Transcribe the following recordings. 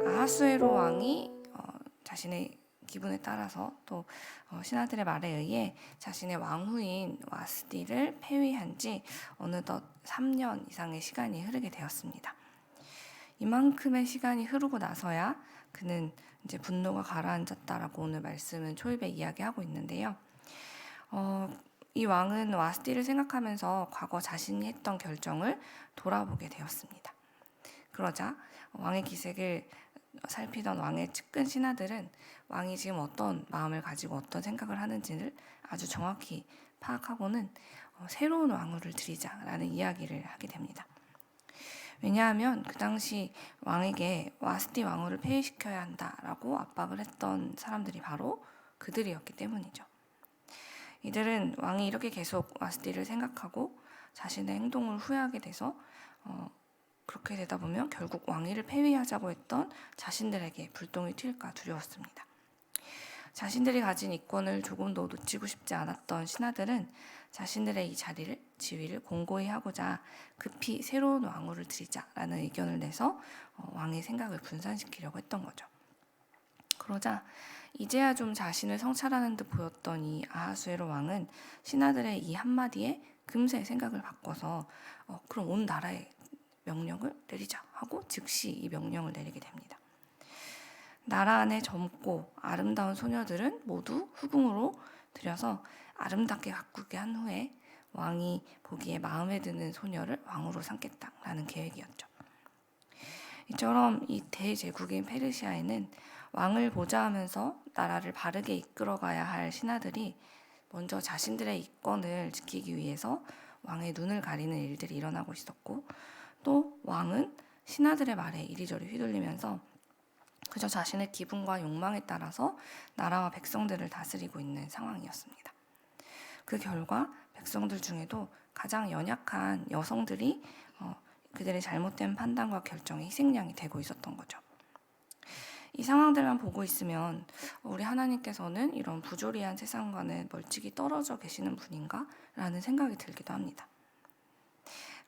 아하수에로 왕이 자신의 기분에 따라서 또 신하들의 말에 의해 자신의 왕후인 와스티를 폐위한 지 어느덧 3년 이상의 시간이 흐르게 되었습니다. 이만큼의 시간이 흐르고 나서야 그는 이제 분노가 가라앉았다라고 오늘 말씀은 초입에 이야기하고 있는데요. 이 왕은 와스티를 생각하면서 과거 자신이 했던 결정을 돌아보게 되었습니다. 그러자 왕의 기색을 살피던 왕의 측근 신하들은 왕이 지금 어떤 마음을 가지고 어떤 생각을 하는지를 아주 정확히 파악하고는 새로운 왕후를 드리자라는 이야기를 하게 됩니다. 왜냐하면 그 당시 왕에게 와스티 왕후를 폐위시켜야 한다라고 압박을 했던 사람들이 바로 그들이었기 때문이죠. 이들은 왕이 이렇게 계속 와스티를 생각하고 자신의 행동을 후회하게 돼서 그렇게 되다 보면 결국 왕위를 폐위하자고 했던 자신들에게 불똥이 튈까 두려웠습니다. 자신들이 가진 이권을 조금도 놓치고 싶지 않았던 신하들은 자신들의 이 지위를 공고히 하고자 급히 새로운 왕후를 드리자라는 의견을 내서 왕의 생각을 분산시키려고 했던 거죠. 그러자 이제야 좀 자신을 성찰하는 듯 보였던 이 아하수에로 왕은 신하들의 이 한마디에 금세 생각을 바꿔서 그럼 온 나라에 명령을 내리자 하고 즉시 이 명령을 내리게 됩니다. 나라 안에 젊고 아름다운 소녀들은 모두 후궁으로 들여서 아름답게 가꾸게 한 후에 왕이 보기에 마음에 드는 소녀를 왕으로 삼겠다라는 계획이었죠. 이처럼 이 대제국인 페르시아에는 왕을 보좌하면서 나라를 바르게 이끌어가야 할 신하들이 먼저 자신들의 이권을 지키기 위해서 왕의 눈을 가리는 일들이 일어나고 있었고, 또 왕은 신하들의 말에 이리저리 휘둘리면서 그저 자신의 기분과 욕망에 따라서 나라와 백성들을 다스리고 있는 상황이었습니다. 그 결과 백성들 중에도 가장 연약한 여성들이 그들의 잘못된 판단과 결정의 희생양이 되고 있었던 거죠. 이 상황들만 보고 있으면 우리 하나님께서는 이런 부조리한 세상과는 멀찍이 떨어져 계시는 분인가? 라는 생각이 들기도 합니다.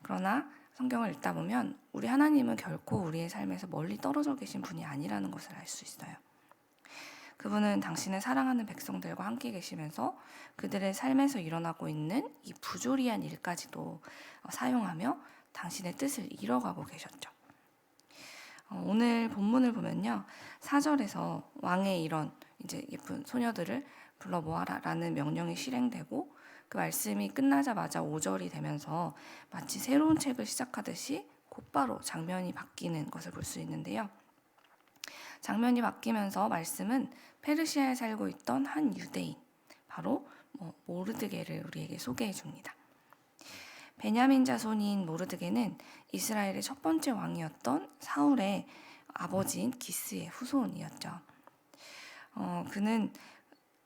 그러나 성경을 읽다 보면 우리 하나님은 결코 우리의 삶에서 멀리 떨어져 계신 분이 아니라는 것을 알 수 있어요. 그분은 당신의 사랑하는 백성들과 함께 계시면서 그들의 삶에서 일어나고 있는 이 부조리한 일까지도 사용하며 당신의 뜻을 이뤄가고 계셨죠. 오늘 본문을 보면요, 4절에서 왕의 이런 이제 예쁜 소녀들을 불러 모아라라는 명령이 실행되고 그 말씀이 끝나자마자 5절이 되면서 마치 새로운 책을 시작하듯이 곧바로 장면이 바뀌는 것을 볼 수 있는데요. 장면이 바뀌면서 말씀은 페르시아에 살고 있던 한 유대인, 바로 모르드게를 우리에게 소개해 줍니다. 베냐민 자손인 모르드게는 이스라엘의 첫 번째 왕이었던 사울의 아버지인 기스의 후손이었죠. 그는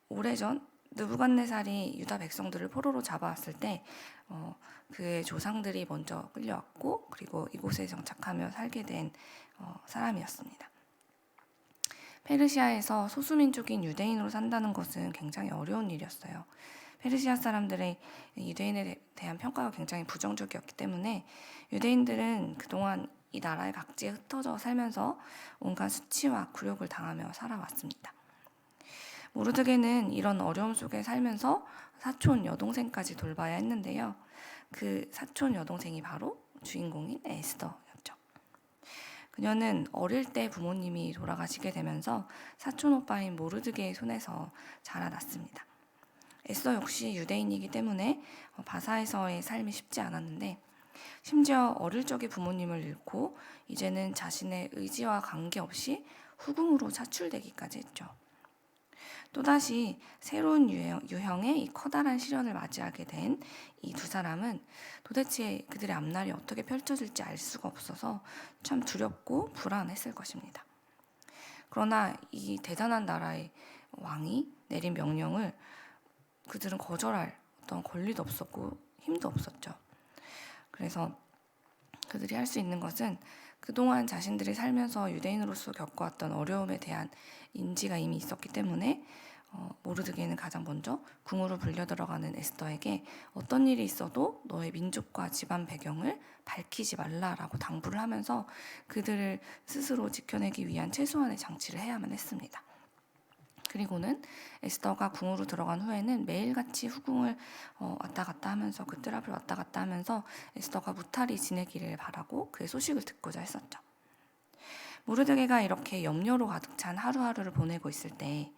오래전 느부갓네살이 유다 백성들을 포로로 잡아왔을 때 그의 조상들이 먼저 끌려왔고 그리고 이곳에 정착하며 살게 된 사람이었습니다. 페르시아에서 소수민족인 유대인으로 산다는 것은 굉장히 어려운 일이었어요. 페르시아 사람들의 유대인에 대한 평가가 굉장히 부정적이었기 때문에 유대인들은 그동안 이 나라의 각지에 흩어져 살면서 온갖 수치와 굴욕을 당하며 살아왔습니다. 모르드게는 이런 어려움 속에 살면서 사촌 여동생까지 돌봐야 했는데요. 그 사촌 여동생이 바로 주인공인 에스더였죠. 그녀는 어릴 때 부모님이 돌아가시게 되면서 사촌 오빠인 모르드게의 손에서 자라났습니다. 에스더 역시 유대인이기 때문에 바사에서의 삶이 쉽지 않았는데 심지어 어릴 적에 부모님을 잃고 이제는 자신의 의지와 관계없이 후궁으로 차출되기까지 했죠. 또다시 새로운 유형의 이 커다란 시련을 맞이하게 된 이 두 사람은 도대체 그들의 앞날이 어떻게 펼쳐질지 알 수가 없어서 참 두렵고 불안했을 것입니다. 그러나 이 대단한 나라의 왕이 내린 명령을 그들은 거절할 어떤 권리도 없었고 힘도 없었죠. 그래서 그들이 할 수 있는 것은 그동안 자신들이 살면서 유대인으로서 겪어왔던 어려움에 대한 인지가 이미 있었기 때문에 모르드게는 가장 먼저 궁으로 불려 들어가는 에스더에게 어떤 일이 있어도 너의 민족과 집안 배경을 밝히지 말라라고 당부를 하면서 그들을 스스로 지켜내기 위한 최소한의 장치를 해야만 했습니다. 그리고는 에스더가 궁으로 들어간 후에는 매일같이 후궁을 왔다 갔다 하면서 그 뜰 앞을 왔다 갔다 하면서 에스더가 무탈히 지내기를 바라고 그의 소식을 듣고자 했었죠. 모르드게가 이렇게 염려로 가득 찬 하루하루를 보내고 있을 때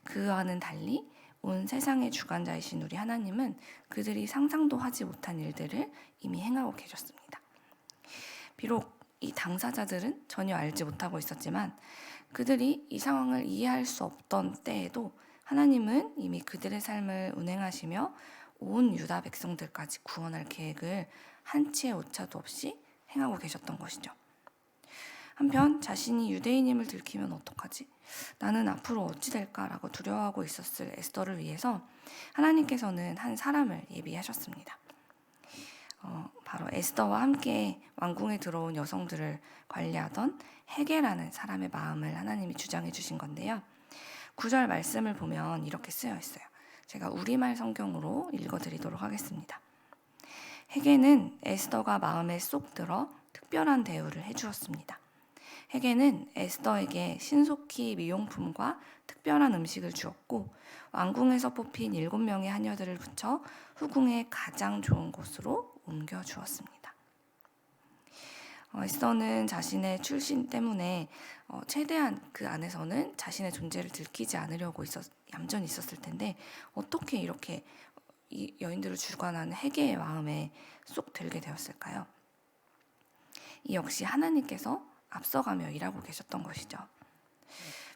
그와는 달리 온 세상의 주관자이신 우리 하나님은 그들이 상상도 하지 못한 일들을 이미 행하고 계셨습니다. 비록 이 당사자들은 전혀 알지 못하고 있었지만 그들이 이 상황을 이해할 수 없던 때에도 하나님은 이미 그들의 삶을 운행하시며 온 유다 백성들까지 구원할 계획을 한치의 오차도 없이 행하고 계셨던 것이죠. 한편 자신이 유대인임을 들키면 어떡하지? 나는 앞으로 어찌 될까라고 두려워하고 있었을 에스더를 위해서 하나님께서는 한 사람을 예비하셨습니다. 바로 에스더와 함께 왕궁에 들어온 여성들을 관리하던 헤게라는 사람의 마음을 하나님이 주장해 주신 건데요. 9절 말씀을 보면 이렇게 쓰여 있어요. 제가 우리말 성경으로 읽어드리도록 하겠습니다. 헤게는 에스더가 마음에 쏙 들어 특별한 대우를 해주었습니다. 헤게는 에스더에게 신속히 미용품과 특별한 음식을 주었고 왕궁에서 뽑힌 7명의 하녀들을 붙여 후궁의 가장 좋은 곳으로 옮겨 주었습니다. 에스더는 자신의 출신 때문에 최대한 그 안에서는 자신의 존재를 들키지 않으려고 얌전히 있었을 텐데 어떻게 이렇게 이 여인들을 주관하는 헤게의 마음에 쏙 들게 되었을까요? 이 역시 하나님께서 앞서가며 일하고 계셨던 것이죠.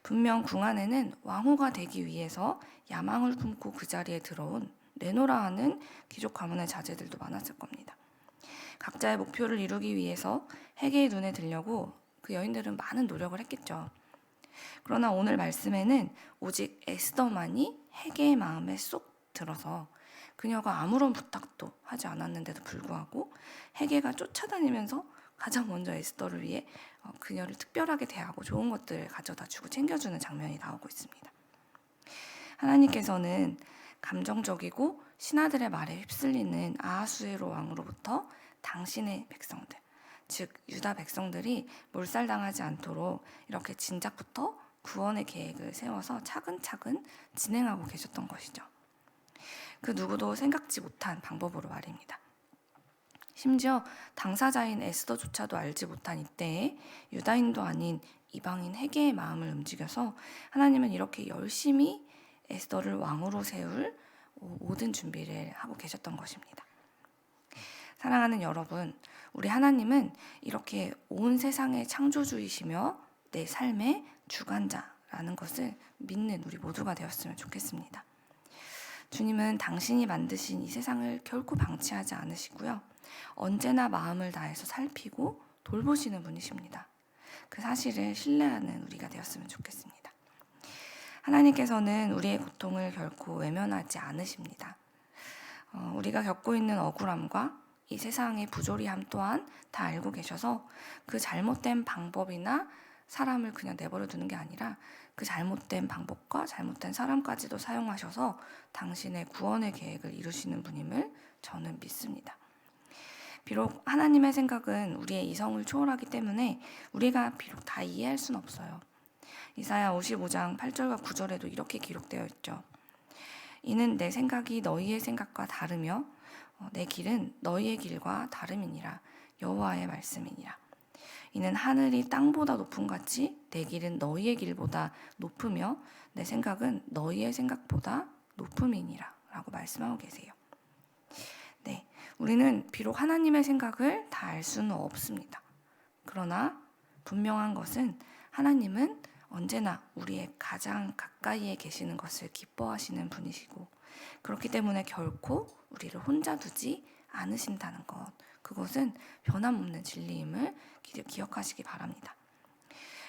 분명 궁 안에는 왕후가 되기 위해서 야망을 품고 그 자리에 들어온 내노라 하는 귀족 가문의 자제들도 많았을 겁니다. 각자의 목표를 이루기 위해서 헤게의 눈에 들려고 그 여인들은 많은 노력을 했겠죠. 그러나 오늘 말씀에는 오직 에스더만이 헤게의 마음에 쏙 들어서 그녀가 아무런 부탁도 하지 않았는데도 불구하고 헤게가 쫓아다니면서 가장 먼저 에스더를 위해 그녀를 특별하게 대하고 좋은 것들을 가져다 주고 챙겨주는 장면이 나오고 있습니다. 하나님께서는 감정적이고 신하들의 말에 휩쓸리는 아하수에로 왕으로부터 당신의 백성들, 즉 유다 백성들이 몰살당하지 않도록 이렇게 진작부터 구원의 계획을 세워서 차근차근 진행하고 계셨던 것이죠. 그 누구도 생각지 못한 방법으로 말입니다. 심지어 당사자인 에스더조차도 알지 못한 이때에 유다인도 아닌 이방인 헤게의 마음을 움직여서 하나님은 이렇게 열심히 에스더를 왕으로 세울 모든 준비를 하고 계셨던 것입니다. 사랑하는 여러분, 우리 하나님은 이렇게 온 세상의 창조주이시며 내 삶의 주관자라는 것을 믿는 우리 모두가 되었으면 좋겠습니다. 주님은 당신이 만드신 이 세상을 결코 방치하지 않으시고요. 언제나 마음을 다해서 살피고 돌보시는 분이십니다. 그 사실을 신뢰하는 우리가 되었으면 좋겠습니다. 하나님께서는 우리의 고통을 결코 외면하지 않으십니다. 우리가 겪고 있는 억울함과 이 세상의 부조리함 또한 다 알고 계셔서 그 잘못된 방법이나 사람을 그냥 내버려 두는 게 아니라 그 잘못된 방법과 잘못된 사람까지도 사용하셔서 당신의 구원의 계획을 이루시는 분임을 저는 믿습니다. 비록 하나님의 생각은 우리의 이성을 초월하기 때문에 우리가 비록 다 이해할 수는 없어요. 이사야 55장 8절과 9절에도 이렇게 기록되어 있죠. 이는 내 생각이 너희의 생각과 다르며 내 길은 너희의 길과 다름이니라. 여호와의 말씀이니라. 이는 하늘이 땅보다 높음 같이 내 길은 너희의 길보다 높으며 내 생각은 너희의 생각보다 높음이니라 라고 말씀하고 계세요. 네, 우리는 비록 하나님의 생각을 다 알 수는 없습니다. 그러나 분명한 것은 하나님은 언제나 우리의 가장 가까이에 계시는 것을 기뻐하시는 분이시고 그렇기 때문에 결코 우리를 혼자 두지 않으신다는 것, 그것은 변함없는 진리임을 기억하시기 바랍니다.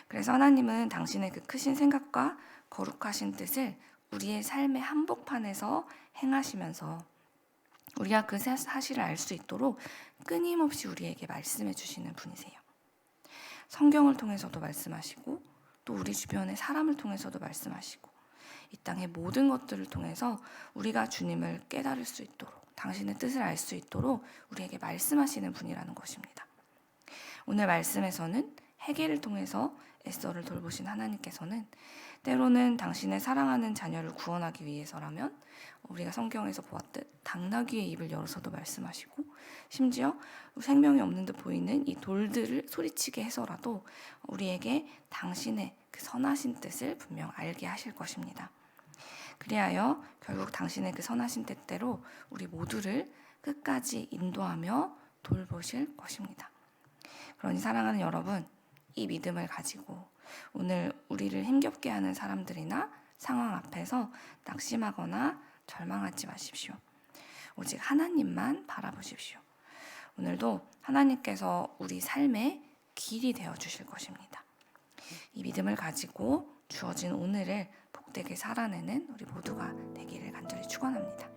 그래서 하나님은 당신의 그 크신 생각과 거룩하신 뜻을 우리의 삶의 한복판에서 행하시면서 우리가 그 사실을 알 수 있도록 끊임없이 우리에게 말씀해 주시는 분이세요. 성경을 통해서도 말씀하시고 또 우리 주변의 사람을 통해서도 말씀하시고 이 땅의 모든 것들을 통해서 우리가 주님을 깨달을 수 있도록, 당신의 뜻을 알 수 있도록 우리에게 말씀하시는 분이라는 것입니다. 오늘 말씀에서는 헤게를 통해서 에스더를 돌보신 하나님께서는 때로는 당신의 사랑하는 자녀를 구원하기 위해서라면 우리가 성경에서 보았듯 당나귀의 입을 열어서도 말씀하시고, 심지어 생명이 없는 듯 보이는 이 돌들을 소리치게 해서라도 우리에게 당신의 그 선하신 뜻을 분명 알게 하실 것입니다. 그리하여 결국 당신의 그 선하신 뜻대로 우리 모두를 끝까지 인도하며 돌보실 것입니다. 그러니 사랑하는 여러분, 이 믿음을 가지고 오늘 우리를 힘겹게 하는 사람들이나 상황 앞에서 낙심하거나 절망하지 마십시오. 오직 하나님만 바라보십시오. 오늘도 하나님께서 우리 삶의 길이 되어 주실 것입니다. 이 믿음을 가지고 주어진 오늘을 복되게 살아내는 우리 모두가 되기를 간절히 축원합니다.